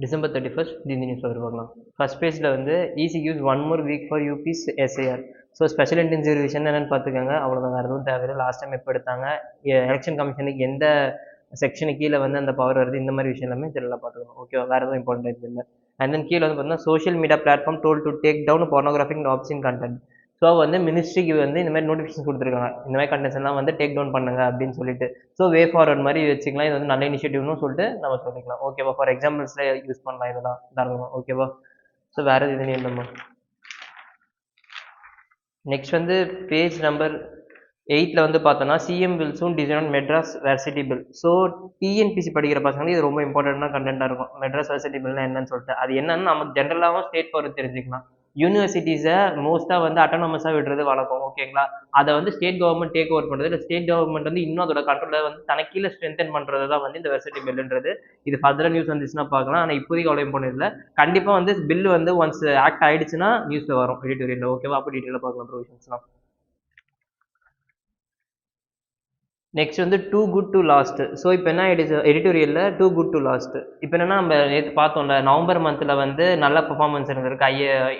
December 31st the news வருவாங்களாம். First பேஜில் வந்து EC gives one more week for UP's SIR. So special intensive revision என்னென்னு பார்த்துக்கோங்க. அவ்வளோதான், வேறு எதுவும் தேவையில்லை. லாஸ்ட் டைம் எப்போ எடுத்தாங்க, எலெக்ஷன் கமிஷனுக்கு எந்த செக்ஷனுக்கு கீழே வந்து அந்த பவர் வருது, இந்த மாதிரி விஷயம் எல்லாமே இதெல்லாம் பார்த்துக்கணும். ஓகேவா, வேறு எதுவும் இம்பார்ட்டன்ட் இல்லை. அண்ட் தென் கீழே வந்து பார்த்தீங்கன்னா social media platform told to take down pornographic option content. So வந்து மினிஸ்ட்ரிக்கு வந்து இந்த மாதிரி நோட்டிஃபிகேஷன் கொடுத்துருக்காங்க, இந்த மாதிரி கண்டென்ட்ஸ் எல்லாம் வந்து டேக் டவுன் பண்ணுங்க அப்படின்னு சொல்லிட்டு. ஸோ வே ஃபார்வர்ட் மாதிரி வச்சுக்கலாம். இது வந்து நல்ல இனிஷியேட்டிவ்னு சொல்லிட்டு நம்ம சொல்லிக்கலாம். ஓகேவா, ஃபார் எக்ஸாம்பிள்ஸ்ல யூஸ் பண்ணலாம் இதெல்லாம் தாராளமாக. ஓகேவா, ஸோ வேறு எதுவும் இல்லைம்மா. நெக்ஸ்ட் வந்து பேஜ் நம்பர் 8ல் வந்து பார்த்தோன்னா CM will soon design on Madras varsity bill. So TNPSC படிக்கிற பசங்களுக்கு இது ரொம்ப இம்பார்ட்டண்டான கண்டென்ட்டாக இருக்கும். மெட்ராஸ் வெர்சிட்டி பில்னா என்னன்னு சொல்லிட்டு, அது என்னன்னு நமக்கு ஜென்ரலாகவும் ஸ்டேட் ஃபார்வர்ட் தெரிஞ்சுக்கலாம். யூனிவர்சிட்டிஸை மோஸ்ட்டாக வந்து அட்டானமஸாக விடுறது வழக்கம். ஓகேங்களா, அதை வந்து ஸ்டேட் கவர்மெண்ட் டேக் ஓவர் பண்ணுறது, இல்லை ஸ்டேட் கவர்மெண்ட் வந்து இன்னும் அதோட கண்ட்ரோலை வந்து தனக்கீழே ஸ்ட்ரென்தன் பண்ணுறது தான் வந்து இந்த வெர்சிட்டி பில்லுன்றது. இது ஃபர்தராக நியூஸ் வந்துச்சுன்னா பார்க்கலாம். ஆனால் இப்போதைக்கு அவ்வளோ இம்பார்ட்டன்ட் இல்லை. கண்டிப்பாக வந்து பில் வந்து ஒன்ஸ் ஆக்ட் ஆயிடுச்சுன்னா நியூஸில் வரும் எடிட்டோரியலில். ஓகேவா, அப்போ டீட்டெயிலாக பார்க்கலாம் ப்ரொவிஷன்ஸ்லாம். நெக்ஸ்ட் வந்து too good to last. So இப்போ என்ன ஆயிடுச்சு எடிட்டோரியலில், டூ குட் டு லாஸ்ட். இப்போ என்னன்னா நம்ம நேற்று பார்த்தோம்ல, நவம்பர் மந்தில் வந்து நல்ல பர்ஃபார்மன்ஸ் இருந்திருக்கு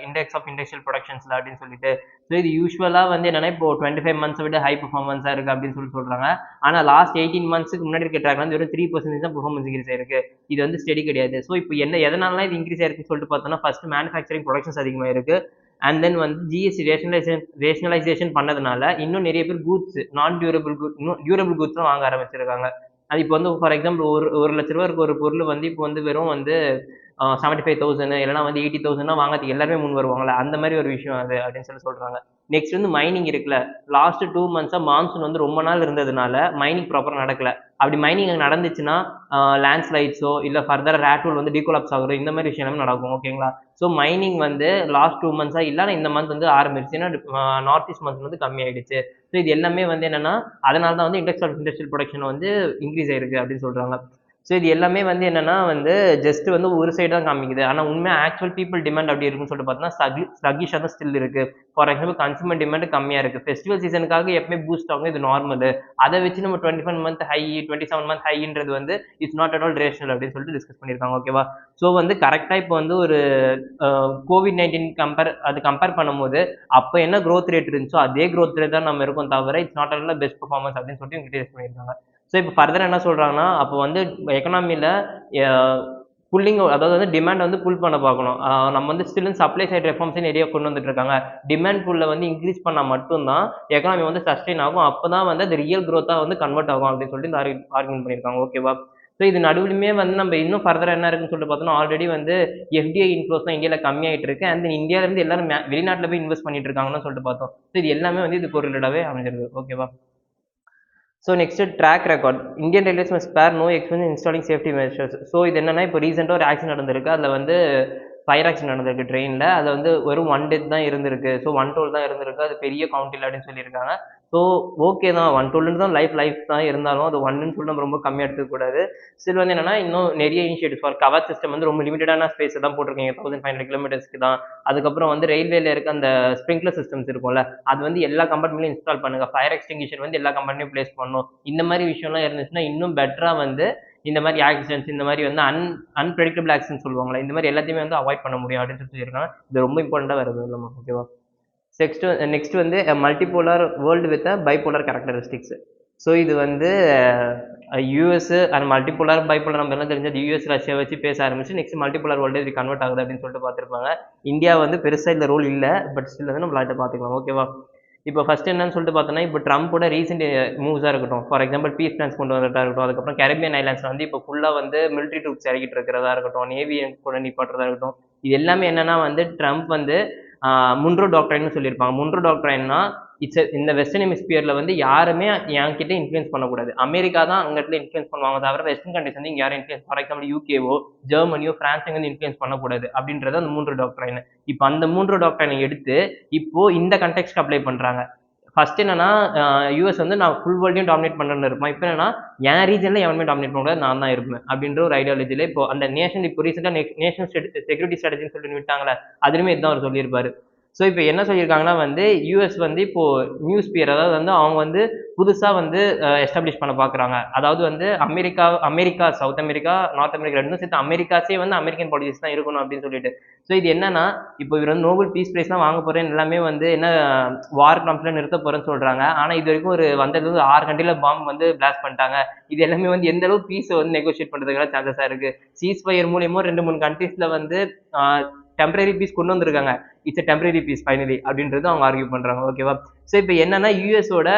இண்டெக்ஸ் ஆஃப் இண்டஸ்ட்ரியல் ப்ரொடக்ஷன்ஸில் அப்படின்னு சொல்லிட்டு. ஸோ இது யூஸ்வலாக வந்து என்னன்னா இப்போ 25 மந்த்ஸை விட ஹை பர்ஃபார்மன்ஸாக இருக்குது அப்படின்னு சொல்கிறாங்க. ஆனால் லாஸ்ட் 18 மந்த்ஸ்க்கு முன்னாடி இருக்க ட்ராக்ல வந்து வெறும் 3% தான் பர்ஃபார்மன்ஸ் இன்க்ரீஸ் ஆயிருக்கு. இது வந்து ஸ்டெடி கிடையாது. ஸோ இப்போ எதனால இது இன்க்ரீஸ் ஆயிருக்குன்னு சொல்லிட்டு பார்த்தோம்னா, ஃபர்ஸ்ட் மேனுஃபேக்சரிங் ப்ரொடக்ஷன்ஸ் அதிகமாக இருக்கு. அண்ட் தென் வந்து ஜிஎஸ்டி ரேஷனலைசேஷன் பண்ணதுனால இன்னும் நிறைய பேர் கூட்ஸ், நான் டியூரபிள் குட், டியூரபிள் கூட்ஸும் வாங்க ஆரம்பிச்சிருக்காங்க. அது இப்போ வந்து ஃபார் எக்ஸாம்பிள் ஒரு லட்ச ரூபா இருக்க ஒரு பொருள் வந்து இப்போ வந்து வெறும் வந்து 75,000 இல்லைனா வந்து 80,000 வாங்கிறதுக்கு எல்லாருமே முன் வருவாங்களே, அந்த மாதிரி ஒரு விஷயம் அது அப்படின்னு சொல்கிறாங்க. நெக்ஸ்ட் வந்து மைனிங் இருக்குல்ல, லாஸ்ட் 2 மந்த்ஸாக மான்சூன் வந்து ரொம்ப நாள் இருந்ததுனால மைனிங் ப்ராப்பராக நடக்கல. அப்படி மைனிங் அங்கே நடந்துச்சுன்னா லேண்ட்ஸ்லைட்ஸோ இல்லை ஃபர்தராக ரேட்டூல் வந்து டீகோலாப்ஸ் ஆகுறோம், இந்த மாதிரி விஷயம் எல்லாமே நடக்கும். ஓகேங்களா, ஸோ மைனிங் வந்து லாஸ்ட் 2 மந்த்ஸாக இல்லைனா இந்த மந்த் வந்து ஆரம்பிச்சு, ஏன்னா நார்த் ஈஸ்ட் மந்த் வந்து கம்மியாயிடுச்சு. ஸோ இது எல்லாமே வந்து என்னன்னா, அதனால தான் வந்து இண்டெக்ஸ் ஆஃப் இண்டஸ்ட்ரியல் ப்ரொடக்ஷன் வந்து இன்க்ரீஸ் ஆயிருக்கு அப்படின்னு சொல்றாங்க. ஸோ இது எல்லாமே வந்து என்னன்னா வந்து ஜஸ்ட் வந்து ஒரு சைடு தான் காமிக்குது. ஆனால் உண்மையாக ஆக்சுவல் பீப்புள் டிமாண்ட் அப்படி இருக்குன்னு சொல்லிட்டு பார்த்தோன்னா ஸ்லகிஷாக தான் ஸ்டில் இருக்கு. ஃபார் எக்ஸாம்பிள் கன்சூமர் டிமாண்ட் கம்மியாக இருக்கு. ஃபெஸ்டிவல் சீசனுக்காக எப்பவுமே பூஸ்ட் ஆகும், இது நார்மல். அதை வச்சு நம்ம 25 மந்த் ஹை 27 மந்த் ஹைன்றது வந்து it's not at all rational அப்படின்னு சொல்லிட்டு டிஸ்கஸ் பண்ணியிருக்காங்க. ஓகேவா, ஸோ வந்து கரெக்டாக இப்போ வந்து ஒரு COVID-19 கம்பேர் பண்ணும்போது அப்போ என்ன க்ரோத் ரேட் இருந்துச்சோ அதே க்ரோத் ரேட் தான் நம்ம இருக்கும், தவிர it's not at all best performance அப்படின்னு சொல்லிட்டு இவங்க டெஸ்ட் பண்ணியிருக்காங்க. ஸோ இப்போ ஃபர்தர் என்ன சொல்கிறாங்கன்னா, அப்போ வந்து எக்கனாமியில் புல்லிங், அதாவது வந்து டிமாண்ட் வந்து புல் பண்ண பார்க்கணும். நம்ம வந்து ஸ்டில் சப்ளை சைட் ரெஃபார்ம்ஸ் நிறைய கொண்டு வந்துட்டு இருக்காங்க. டிமாண்ட் புல்ல வந்து இன்க்ரீஸ் பண்ணால் மட்டும்தான் எக்கனாமி வந்து சஸ்டெயின் ஆகும். அப்போ தான் வந்து அது ரியல் க்ரோத்தாக வந்து கன்வெர்ட் ஆகும் அப்படின்னு சொல்லிட்டு இந்த ஆர்குமெண்ட் பண்ணியிருக்காங்க. ஓகேவா, ஸோ இது நடுவுலையுமே வந்து நம்ம இன்னும் ஃபர்தர் என்ன இருக்குன்னு சொல்லிட்டு பார்த்தோம்னா, ஆல்ரெடி வந்து எஃப்டிஐ இன்ஃப்ளோஸ் தான் இந்தியாவில் கம்மியாயிட்டு இருக்கு. அண்ட் இந்தியாவிலேருந்து எல்லாரும் வெளிநாட்டில் போய் இன்வெஸ்ட் பண்ணிட்டு இருக்காங்கன்னு சொல்லிட்டு பார்த்தோம். ஸோ இது எல்லாமே வந்து இது கோரிலேட்டாவே அமைஞ்சிருக்கு. ஓகேவா, so next track record. Indian Railways must spare no expense installing safety measures. So இது என்னன்னா, இப்போ ரீசெண்டாக ஒரு ஆக்சிடென்ட் நடந்திருக்கு. அதில் வந்து ஃபயர் ஆக்சிடென்ட் நடந்திருக்கு ட்ரெயினில். அதில் வந்து வெறும் 1 டெத் தான் இருந்திருக்கு. ஸோ 1 டோல் தான் இருந்திருக்கு. அது பெரிய கவுண்ட் இல்லை அப்படின்னு சொல்லியிருக்காங்க. ஸோ ஓகே தான், 1 டோல்னு தான் லைஃப் தான் இருந்தாலும் அது 1ன்னு சொல்லிட்டு நம்ம ரொம்ப கம்மியாக எடுத்துக்கூடாது. ஸ்டில் வந்து என்னன்னா, இன்னும் நிறைய இனிஷியேட்டிவ்ஸ் ஃபார் கவர் சிஸ்டம் வந்து ரொம்ப லிமிட்டடான ஸ்பேஸ் தான் போட்டிருக்கீங்க, 1500 கிலோமீட்டர்ஸ்க்கு தான். அதுக்கப்புறம் வந்து ரயில்வேல இருக்க அந்த ஸ்ப்ரிங்க்லர் சிஸ்டம்ஸ் இருக்கும்ல, அது வந்து எல்லா கம்பார்ட்மெண்ட்லையும் இன்ஸ்டால் பண்ணுங்க. ஃபயர் எக்ஸ்டிங்யூஷர் வந்து எல்லா கம்பார்ட்மெண்ட்லையும் பிளேஸ் பண்ணணும். இந்த மாதிரி விஷயம்லாம் இருந்துச்சுன்னா இன்னும் பெட்டரா வந்து இந்த மாதிரி ஆக்சிடென்ட்ஸ், இந்த மாதிரி வந்து அன்பிரடிக்டபிள் ஆக்சிடென்ட் சொல்லுவாங்களே, இந்த மாதிரி எல்லாத்தையுமே வந்து அவாய்ட் பண்ண முடியும் அப்படின்னு சொல்லியிருக்காங்க. இது ரொம்ப இம்பார்ட்டண்டா வருது இல்லைமா. ஓகேவா, நெக்ஸ்ட் வந்து multipolar world with bipolar characteristics. So இது வந்து யூஎஸ் அண்ட் மல்டிபோலார் பைபோலார் நம்ம எல்லாம் தெரிஞ்சது, யூஎஸ் ரஷ்யா வச்சு பேச ஆரம்பிச்சு நெக்ஸ்ட் மல்டிபோலார் வேர்ல்டு இது கன்வெர்ட் ஆகுது அப்படின்னு சொல்லிட்டு பார்த்துருப்பாங்க. இந்தியா வந்து பெருசாக இந்த ரோல் இல்லை, பட் ஸ்டில் வந்து நம்ம லாட்டை பார்த்துக்கலாம். ஓகேவா, இப்போ ஃபர்ஸ்ட் என்னன்னு சொல்லிட்டு பார்த்தோன்னா, இப்போ ட்ரம்போட ரீசெண்ட் மூவ்ஸாக இருக்கட்டும், ஃபார் எக்ஸாம்பிள் பீஸ் பிளான்ஸ் கொண்டு வரதா இருக்கட்டும், அதுக்கப்புறம் கரேபியன் ஐலாண்ட்ஸில் வந்து இப்போ ஃபுல்லாக வந்து மிலிட்ரி ட்ரூப்ஸ் இறக்கிட்டு இருக்கிறதா இருக்கட்டும், நேவி கூட நிப்பாட்டுறதா இருக்கட்டும், இது எல்லாமே என்னன்னா வந்து ட்ரம்ப் வந்து முன்ரோ டாக்டரைன்னு சொல்லியிருப்பாங்க. முன்ரோ டாக்டரைன்னா இந்த வெஸ்டர்ன் ஹெமிஸ்பியரில் வந்து யாருமே என்கிட்ட இன்ஃப்ளூயன்ஸ் பண்ணக்கூடாது, அமெரிக்கா தான் அங்கிட்ட இன்ஃப்ளூயன்ஸ் பண்ணுவாங்க, தவிர வெஸ்டர்ன் கண்ட்ரிஸ் வந்து இங்கே யாரும் இன்ஃப்ளூயன்ஸ், ஃபார் எக்ஸாம்பிள் யூகேவோ ஜெர்மனியோ ஃப்ரான்ஸையும் வந்து இன்ஃப்ளூயன்ஸ் பண்ணக்கூடாது அப்படின்றது அந்த 3 டாக்டரைன். இப்போ அந்த 3 டாக்டரைனை எடுத்து இப்போ இந்த கண்டெக்ஸ்ட் அப்ளை பண்ணுறாங்க. ஃபர்ஸ்ட் என்னன்னா, யூஎஸ் வந்து நான் ஃபுல் வேர்ல்டையும் டாமினேட் பண்ணுறேன்னு இருப்பேன். இப்போ என்னன்னா, என் ரீஜனில் எவனுமே டாமினேட் பண்ண முடியாது, நான் தான் இருப்பேன் அப்படின்ற ஒரு ஐடியாலஜியில் இப்போ அந்த நேஷன் இப்போ ரீசெண்டாக நேஷனல் செக்யூரிட்டி ஸ்ட்ராட்டஜின்னு சொல்லிட்டு விட்டாங்களே, அதுலேயுமே இதுதான் அவர் சொல்லியிருப்பாரு. ஸோ இப்போ என்ன சொல்லியிருக்காங்கன்னா வந்து யூஎஸ் வந்து இப்போ நியூ ஸ்பியர், அதாவது வந்து அவங்க வந்து புதுசாக வந்து எஸ்டாப்ளிஷ் பண்ண பார்க்குறாங்க. அதாவது வந்து America, south America, north America ரெண்டும் சேர்த்து அமெரிக்காஸே வந்து அமெரிக்கன் பாலிசிஸ் தான் இருக்கணும் அப்படின்னு சொல்லிட்டு. ஸோ இது என்னன்னா, இப்போ இவர் வந்து நோபல் பீஸ் பிரைஸ் தான் வாங்க போறேன் எல்லாமே வந்து என்ன வார் கான்ஃபிளிக்ட் நிறுத்த போறேன்னு சொல்றாங்க. ஆனா இது வரைக்கும் வந்தது வந்து 6 கண்ட்ரில பாம்பு வந்து பிளாஸ்ட் பண்ணிட்டாங்க. இது எல்லாமே வந்து எந்த அளவு பீஸ வந்து நெகோஷியேட் பண்றதுக்கான சான்சஸா இருக்கு. சீஸ் ஃபயர் மூலியமா 2, 3 கண்ட்ரீஸ்ல வந்து ஆ டெம்பரரி பீஸ் கொண்டு வந்திருக்காங்க. It's a temporary peace finally அப்படின்றது அவங்க ஆர்கியூ பண்றாங்க. ஓகேவா? ஸோ இப்போ என்னன்னா யுஎஸோட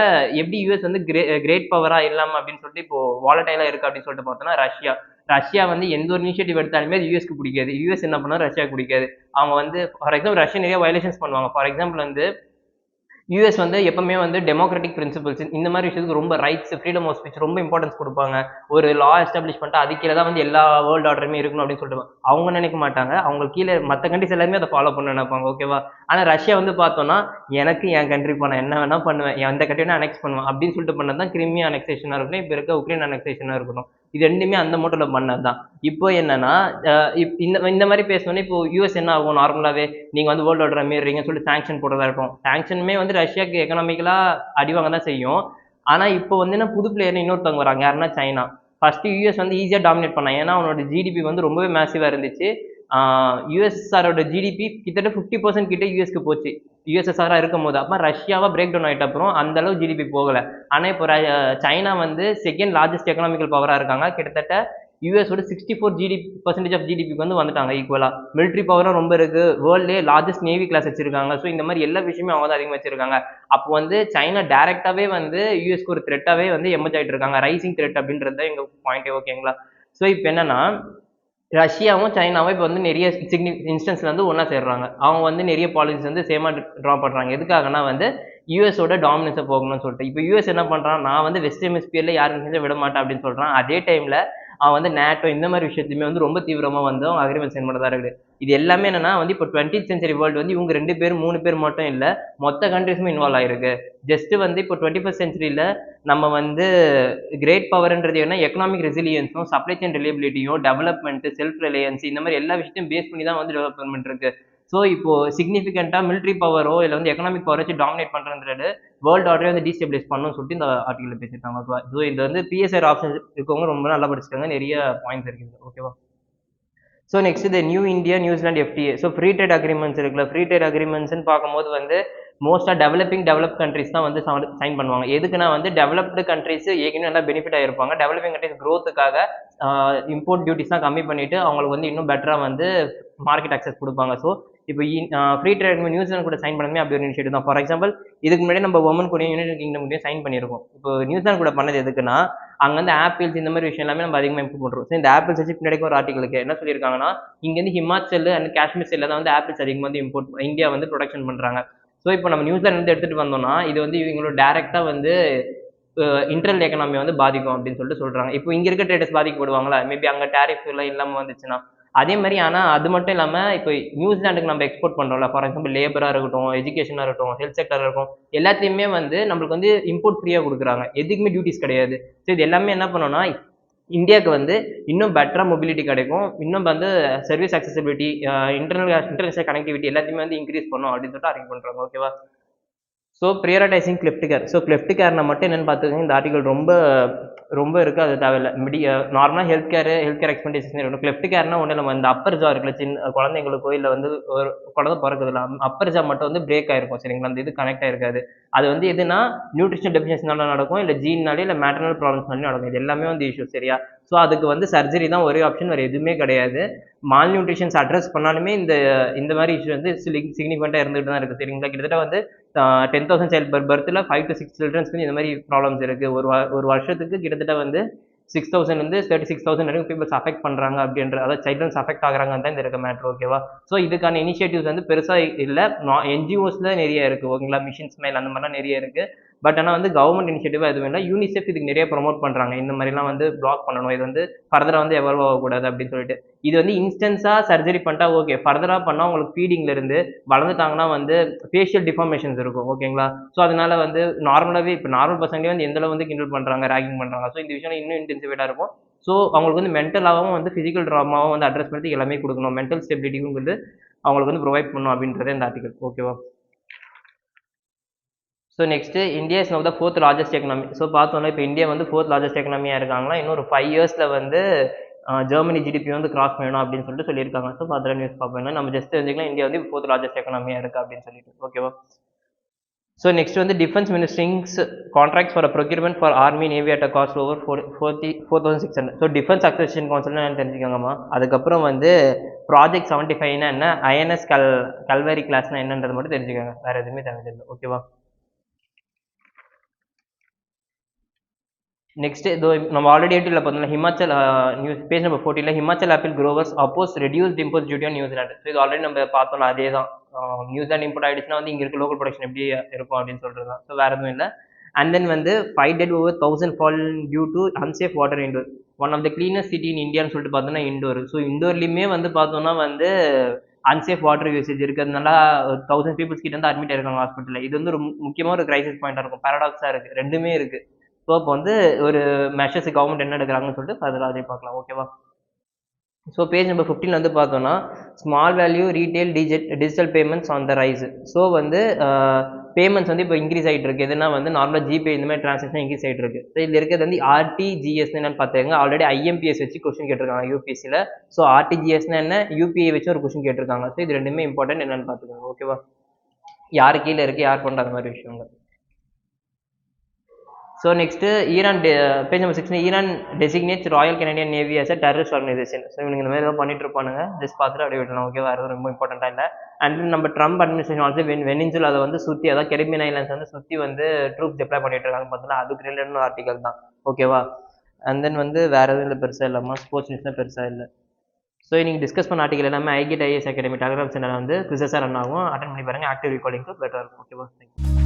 எப்படி யுஎஸ் வந்து கிரேட் பவரா இல்லாம அப்படின்னு சொல்லிட்டு இப்போ வாலடைலா இருக்கு அப்படின்னு சொல்லிட்டு பார்த்தோம்னா ரஷ்யா. ரஷ்யா வந்து எந்த ஒரு இனிஷியேட்டிவ் எடுத்தாலுமே அது யுஎஸ்க்கு பிடிக்காது. யுஎஸ் என்ன பண்ணாலும் ரஷ்யாவுக்கு பிடிக்காது. அவங்க வந்து ஃபார் எக்ஸாம்பிள் ரஷ்யா நிறைய வயலேஷன்ஸ் பண்ணுவாங்க. ஃபார் எக்ஸாம்பிள் வந்து யுஎஸ் வந்து எப்பவுமே வந்து டெமோக்ராட்டிக் பிரின்சிபல்ஸ் இந்த மாதிரி விஷயத்துக்கு ரொம்ப ரைட்ஸ், ஃப்ரீடம் ஆஃப் ஸ்பீச் ரொம்ப இம்பார்ட்டன்ஸ் கொடுப்பாங்க. ஒரு லா எஸ்டாப்ளிஷ் பண்ணிட்டு அது கீழே தான் வந்து எல்லா வேர்ல்டு ஆர்டருமே இருக்கணும் அப்படின்னு சொல்லிட்டு அவங்க நினைக்க மாட்டாங்க. அவங்க கீழே மற்ற கண்ட்ரிஸ் எல்லாருமே அதை ஃபாலோ பண்ண நினைப்பாங்க. ஓகேவா? ஆனால் ரஷ்யா வந்து பார்த்தோம்னா எனக்கு என் கண்ட்ரி நான் என்ன வேணா பண்ணுவேன், எந்த கண்ட்ரி வேணா அனெக்ஸ் பண்ணுவேன் அப்படின்னு சொல்லிட்டு பண்ணது தான் கிரிமியா அனெக்சேஷனாக இருக்கணும், இப்போ இருக்க உக்ரைன் அனெக்சேஷனாக இருக்கணும். இது ரெண்டுமே அந்த மோட்டில் பண்ணது தான். இப்போ என்னன்னா இந்த இந்த மாதிரி பேசணும்னா இப்போ யூஎஸ் என்ன ஆகும் நார்மலாவே, நீங்க வந்து வேர்ல்டு ஆர்டரை மீறீங்கன்னு சொல்லிட்டு சாங்ஷன் போடுறதா இருக்கும். சாங்ஷனுமே வந்து ரஷ்யாக்கு எக்கனாமிக்கலா அடிவாங்க தான் செய்யும். ஆனா இப்போ வந்து என்ன புது பிளேயர் இன்னொருத்தவங்க வராங்க, யாருன்னா சைனா. ஃபர்ஸ்ட் யூஎஸ் வந்து ஈஸியா டாமினேட் பண்ணாங்க. ஏன்னா அவனோட ஜிடிபி வந்து ரொம்பவே மேசிவா இருந்துச்சு. யுஎஸ்ஆரோட ஜிடிபி கிட்டத்தட்ட 50% கிட்ட யூஎஸ்க்கு போச்சு. யுஎஸ்எஸ்ஆரா இருக்கும் போது. அப்ப ரஷ்யாவா பிரேக் டவுன் ஆயிட்ட அப்புறம் அந்த அளவு ஜிடிபி போகல. ஆனா இப்போ சைனா வந்து செகண்ட் லார்ஜஸ்ட் எக்கனாமிக்கல் பவரா இருக்காங்க. கிட்டத்தட்ட யூஎஸோட 64 பர்சன்டேஜ் ஆஃப் ஜிடிபிக்கு வந்து வந்துட்டாங்க ஈக்குவலா. மிலிட்ரி பவரும் ரொம்ப இருக்கு. வேர்ல்ட்லேயே லார்ஜஸ்ட் நேவி கிளாஸ் வச்சிருக்காங்க. ஸோ இந்த மாதிரி எல்லா விஷயமே அவங்க தான் அதிகமாக வச்சிருக்காங்க. அப்போ வந்து சைனா டைரக்டாவே வந்து யூஎஸ்க்கு ஒரு த்ரெட்டாவே வந்து எமர்ஜ் ஆயிட்டு இருக்காங்க. ரைசிங் த்ரெட் அப்படின்றது தான் எங்க பாயிண்டே. ஓகேங்களா? ஸோ இப்போ என்னன்னா ரஷ்யாவும் சைனாவும் இப்போ வந்து நிறைய இன்ஸ்டன்ஸ்ல வந்து ஒன்றா சேர்றாங்க. அவங்க வந்து நிறைய பாலிசிஸ் வந்து சேமா ட்ரா பண்றாங்க. எதுக்காகனா வந்து யூஎஸோட டாமினன்ஸை போகணும்னு சொல்லிட்டு. இப்போ யூஎஸ் என்ன பண்றான், நான் வந்து வெஸ்ட் ஹெமிஸ்பியர்ல யாரும் செஞ்ச விட மாட்டேன் அப்படின்னு சொல்றான். அதே டைம்ல அவன் வந்து நேட்டோ இந்த மாதிரி விஷயத்தையுமே வந்து ரொம்ப தீவிரமா வந்து அவங்க அக்ரிமெண்ட் சைன் பண்ணதா இருக்குது. இது எல்லாமே என்னன்னா வந்து இப்போ 20th சென்ச்சுரி வேர்ல்டு வந்து இவங்க 2 பேர் 3 பேர் மட்டும் இல்ல, மொத்த கண்ட்ரிஸுமே இன்வால்வ் ஆயிருக்கு. ஜஸ்ட் வந்து இப்போ 21st சென்ச்சுரியில நம்ம வந்து கிரேட் பவர்ன்றது என்ன எக்கனாமிக் ரெசிலியன்ஸும், சப்ளை செயின் ரிலையபிலிட்டியும், டெவலப்மெண்ட், செல்ஃப் ரிலையன்ஸ் இந்த மாதிரி எல்லா விஷயத்தையும் பேஸ் பண்ணி தான் வந்து டெவலப்மெண்ட் இருக்கு. ஸோ இப்போ சிக்னிஃபிகண்டா மிலிட்ரி பவரோ இல்லை வந்து எக்கனாமிக் பவர் வச்சு டாமினேட் பண்றது வேர்ல்டு ஆர்டரே வந்து டீஸ்டெபிலைஸ் பண்ணணும்னு சொல்லிட்டு இந்த ஆர்டிகல் பேசியிருக்காங்க. ஸோ இது வந்து பிஎஸ்ஆர் ஆப்ஷன் இருக்கவங்க ரொம்ப நல்லா படிச்சுக்காங்க. நிறைய பாயிண்ட்ஸ் இருக்குது. ஓகேவா? ஸோ நெக்ஸ்ட் இந்த new India New Zealand FDA. So free trade agreements இருக்குல்ல, ஃப்ரீ ட்ரேட் அக்ரிமெண்ட்ஸ்னு பார்க்கும்போது வந்து மோஸ்ட்டாக டெவலப் கண்ட்ரிஸ் தான் வந்து சைன் பண்ணுவாங்க. எதுக்குன்னா வந்து டெவலப்டு கண்ட்ரிஸ் ஏற்கனவே நல்லா பெனிஃபிட் ஆகிருப்பாங்க. டெவலப்பிங் கண்ட்ரிஸ் க்ரோத்துக்காக இம்போர்ட் டியூட்டிஸ்லாம் கம்மி பண்ணிட்டு அவங்களுக்கு வந்து இன்னும் பெட்டராக வந்து மார்க்கெட் அக்சஸ் கொடுப்பாங்க. ஸோ இப்போ ஃப்ரீ ட்ரேட் நியூசிலாந்து கூட சைன் பண்ணவே அப்படி ஒரு இனிஷியேட்டிவ் தான். ஃபார் எக்ஸாம்பிள் இதுக்கு முன்னாடி நம்ம ஒமன் கூட யுனைடெட் கிங்டம் கூட சைன் பண்ணியிருக்கோம். இப்போ நியூசிலாந்து கூட பண்ணது எதுக்குன்னா அங்க வந்து ஆப்பிள்ஸ் இந்த மாதிரி விஷயம் எல்லாமே நம்ம அதிகமாக இம்ப்ரூவ் பண்றோம். ஸோ இந்த ஆப்பிள்ஸ் வச்சு பின்னாடி ஒரு ஆர்டிகளுக்கு என்ன சொல்லியிருக்காங்கன்னா இங்கேருந்து ஹிமாச்சல் அண்ட் காஷ்மீர் சைடில் தான் வந்து ஆப்பிள்ஸ் அதிகமாக வந்து இந்தியா வந்து ப்ரொடக்ஷன் பண்றாங்க. ஸோ இப்போ நம்ம நியூசிலாந்து வந்து எடுத்துட்டு வந்தோம்னா இது வந்து இவங்களோட டைரக்டா வந்து இன்டர்னல் எக்கனாமி வந்து பாதிக்கும் அப்படின்னு சொல்லிட்டு சொல்றாங்க. இப்போ இங்க இருக்க ட்ரேடர்ஸ் பாதிக்கப்படுவாங்களா? மேபி அங்க டேரிஃப் எல்லாம் இல்லாம வந்துச்சுன்னா. அதே மாதிரி ஆனா அது மட்டும் இல்லாம இப்போ நியூசிலாந்துக்கு நம்ம எக்ஸ்போர்ட் பண்றோம்ல, ஃபார் எக்ஸாம்பிள் லேபரா இருக்கட்டும், எஜுகேஷனா இருக்கட்டும், ஹெல்த் செக்டரா இருக்கும், எல்லாத்தையுமே வந்து நம்மளுக்கு வந்து இம்போர்ட் ஃப்ரீயா கொடுக்குறாங்க. எதுக்குமே டியூட்டிஸ் கிடையாது. ஸோ இது எல்லாமே என்ன பண்ணோம்னா இந்தியாவுக்கு வந்து இன்னும் பெட்டரா மொபிலிட்டி கிடைக்கும். இன்னும் வந்து சர்வீஸ் அக்சசிபிலிட்டி, இன்டர்நேஷனல் கனெக்டிவிட்டி எல்லாத்தையுமே வந்து இன்க்ரீஸ் பண்ணும் அப்படின்னு சொல்லிட்டு அரேஞ்ச் பண்றாங்க. ஓகேவா? So prioritizing cleft care. So cleft கேர்னா மட்டும் என்னன்னு பார்த்துக்கோங்க. இந்த ஆர்டிகல் ரொம்ப ரொம்ப இருக்கு. அது தேவையில்ல. நார்மலா ஹெல்த் கேர் எக்ஸ்பென்டிச்சர்ஸ் இருக்கணும். கிளெஃப்ட் கேர்னா ஒன்றும் நம்ம இந்த அப்பர் ஜா இருக்குல்ல, சின்ன குழந்தைங்களுக்கோ இல்லை வந்து ஒரு குழந்தை பிறக்குதுல, அப்பர் ஜா மட்டும் வந்து பிரேக் ஆயிருக்கும். சரிங்களா? அந்த இது கனெக்ட் ஆயிருக்காது. அது வந்து எதுனா நியூட்ரிஷன் டெஃபிஷியன்சினால நடக்கும், இல்லை ஜீன்னாலே இல்லை மேட்டர்னல் ப்ராப்ளம்ஸ்னாலே நடக்கும். இது எல்லாமே வந்து இஷ்யூ. சரியா? ஸோ அதுக்கு வந்து சர்ஜரி தான் ஒரே ஆப்ஷன், வேறு எதுவுமே கிடையாது. மால் நியூட்ரிஷன்ஸ் அட்ரஸ் பண்ணாலுமே இந்த இந்த மாதிரி இஷ்யூ வந்து சிக்னிஃபிகண்டாக இருந்துகிட்டு தான் இருக்குது. சரிங்களா? கிட்டத்தட்ட வந்து 10,000 சைல்ட் பர் பர்த்தில் 5 to 6 சில்ட்ரன்ஸ்க்கு இந்த மாதிரி ப்ராப்ளம்ஸ் இருக்குது. ஒரு வருஷத்துக்கு கிட்டத்தட்ட வந்து 6,000 வந்து 36,000 வரைக்கும் பீப்புள்ஸ் அஃபெக்ட் பண்ணுறாங்க அப்படின்ற, அதாவது சில்ட்ரன்ஸ் அஃபெக்ட் ஆகுறாங்கன்னு தான் இந்த இருக்க மேட்ரு. ஓகேவா? ஸோ இதுக்கான இனிஷியேட்டிவ்ஸ் வந்து பெருசாக இல்லை. என்ஜிஓஸில் நிறைய இருக்குது. ஓகேங்களா? மிஷன் ஸ்மைல் அந்த மாதிரிலாம் நிறைய இருக்குது. பட் ஆனால் வந்து கவர்மெண்ட் இனிஷியேட்டிவாக எதுவும் இல்லை. யூனிசெஃப் இதுக்கு நிறைய ப்ரொமோட் பண்ணுறாங்க. இந்த மாதிரிலாம் வந்து பிளாக் பண்ணணும், இது வந்து ஃபர்தராக வந்து எவால்வ் ஆகக்கூடாது அப்படின்னு சொல்லிட்டு. இது வந்து இன்ஸ்டன்ஸாக சர்ஜரி பண்ணிட்டா ஓகே. ஃபர்தராக பண்ணால் உங்களுக்கு ஃபீடிங்ல இருந்து வளர்ந்துட்டாங்கன்னா வந்து ஃபேஷியல் டிஃபார்மேஷன்ஸ் இருக்கும். ஓகேங்களா? ஸோ அதனால வந்து நார்மலாகவே இப்போ நார்மல் பசங்களே வந்து எந்த அளவு வந்து கிண்டல் பண்ணுறாங்க, ரேகிங் பண்ணுறாங்க. ஸோ இந்த விஷயம் இன்னும் இன்டென்சிஃபைடாக இருக்கும். ஸோ அவங்களுக்கு வந்து மென்டலாகவும் வந்து ஃபிசிக்கல் ட்ராமாவும் வந்து அட்ரஸ் பண்ணி எல்லாமே கொடுக்கணும். மென்டல் ஸ்டெபிலிட்டிங்கிறது அவங்களுக்கு வந்து ப்ரொவைட் பண்ணணும் அப்படின்றதே இந்த ஆர்டிகல். ஓகேவா? So next India is now the fourth largest economy. So பார்த்தோம்னா இப்போ இந்தியா வந்து ஃபோர்த் லார்ஜஸ்ட் எக்கனாமியாக இருக்காங்களா, இன்னொரு 5 இயர்ஸில் வந்து ஜெர்மனி ஜிடிபி வந்து கிராஸ் பண்ணணும் அப்படின்னு சொல்லிட்டு சொல்லியிருக்காங்க. ஸோ அதில் நியூஸ் பார்ப்போம். நம்ம ஜஸ்ட் தெரிஞ்சுக்கலாம் இந்தியா வந்து ஃபோர்த் லார்ஜஸ்ட் எக்கனாமியாக இருக்குது அப்படின்னு சொல்லிட்டு. ஓகேவா? ஸோ நெக்ஸ்ட் வந்து defence ministry's contracts for procurement for army navy at a cost over 4,600. So defence acquisition கவுன்சில்னு தெரிஞ்சுக்கோங்கம்மா. அதுக்கப்புறம் வந்து ப்ராஜெக்ட் 75னா என்ன, ஐஎன்எஸ் கல்வரி கிளாஸ்னா என்னன்றது மட்டும் தெரிஞ்சுக்கோங்க. வேறு எதுவுமே தேவையில்லை. ஓகேவா? நெக்ஸ்ட் இதோ நம்ம ஆல்ரெடி எயிட்டில் பார்த்தோம்ல Himachal news page number 14 Himachal apple growers oppose reduced import duty on New Zealand. So இது ஆல்ரெடி நம்ம பார்த்தோம்ல அதே தான். நியூசிலாந்து இம்போர்ட் ஆயிடுச்சுன்னா வந்து இங்கே இருக்க லோக்கல் ப்ரொடக்ஷன் எப்படி இருக்கும் அப்படின்னு சொல்கிறது தான். ஸோ வேறு எதுவும் இல்லை. அண்ட் தென் வந்து 5 dead over 1000 fallen due to unsafe water indoor. One of the cleanest city in இந்தியான்னு சொல்லிட்டு பார்த்தோம்னா இண்டோர். ஸோ இண்டோர்லையுமே வந்து பார்த்தோம்னா வந்து அன்சேஃப் வாட்டர் யூசேஜ் இருக்கிறதுனால 1000 பீப்புள்ஸ் கிட்ட வந்து அட்மிட் ஆயிருக்காங்க ஹாஸ்பிட்டலில். இது வந்து ஒரு முக்கியமாக ஒரு கிரைசிஸ் பாயிண்டாக இருக்கும். பேரடாக்ஸாக இருக்குது, ரெண்டுமே இருக்குது. ஸோ அப்போ வந்து ஒரு மெஷர்ஸ் கவர்மெண்ட் என்ன எடுக்கிறாங்கன்னு சொல்லிட்டு அதில் அதே பார்க்கலாம். ஓகேவா? ஸோ பேஜ் நம்பர் 15 வந்து பார்த்தோன்னா small value retail digital payments on the rise. So வந்து பேமெண்ட்ஸ் வந்து இப்போ இன்க்ரீஸ் ஆகிட்டு இருக்கு. எதுனா வந்து நார்மலாக ஜிபே இந்த மாதிரி ட்ரான்சாக்ஷன் இன்க்ரீஸ் ஆகிட்டு இருக்கு. ஸோ இதில் இருக்கிறது வந்து ஆர்டிஜிஎஸ் என்னன்னு பார்த்துங்க. ஆல்ரெடி ஐஎம்பிஎஸ் வச்சு கொஸ்டின் கேட்டிருக்காங்க யூபிஎஸ்சியில். ஸோ ஆர்டிஜிஎஸ்னா என்ன, யூபிஐ வச்சு ஒரு கொஸ்டின் கேட்டிருக்காங்க. ஸோ இது ரெண்டுமே இம்பார்ட்டன்ட் என்னன்னு பார்த்துக்கோங்க. ஓகேவா? யார் கீழே இருக்குது, யார் பண்ணுற அந்த மாதிரி விஷயங்கள். So next Iran page number 16 Iran designates royal Canadian navy as a terrorist organization. So இவங்க இந்த மாதிரி ஏதாவது பண்ணிட்டு இருப்பானுங்க. ஜஸ்ட் பார்த்துட்டு அப்படியே விடலாம். ஓகேவா? அது ரொம்ப இம்பார்ட்டண்ட்டாக இல்லை. அண்ட் நம்ம ட்ரம்ப் அட்மினிஸ்ட்ரேஷன் ஆல்சோ வெனின்சுலா அதை வந்து சுற்றி, அதாவது கெரிபியன் ஐலாண்ட்ஸ் வந்து சுற்றி வந்து ட்ரூப்ஸ் டிப்ளை பண்ணிட்டு இருக்காங்க பார்த்தீங்கன்னா அதுக்கு ரிலேட்டட் ஆர்டிகல் தான். ஓகேவா? அண்ட் தென் வந்து வேறு எதுவும் இல்லை, பெருசாக இல்லாமல் ஸ்போர்ட்ஸ் நியூஸ்லாம் பெருசாக இல்லை. ஸோ நீங்கள் டிஸ்கஸ் பண்ண ஆர்டிகல் எல்லாமே ஐகெட் ஐஎஸ் அகாடமி டெலிகிராம் சேனல் வந்து குவிசஸாக ரன் ஆகும். அட்டன் பண்ணி பாருங்கள். ஆக்டிவ் ரெக்கார்டிங்க்கு பெட்டராக இருக்கும். ஓகேவா? தேங்க்யூ.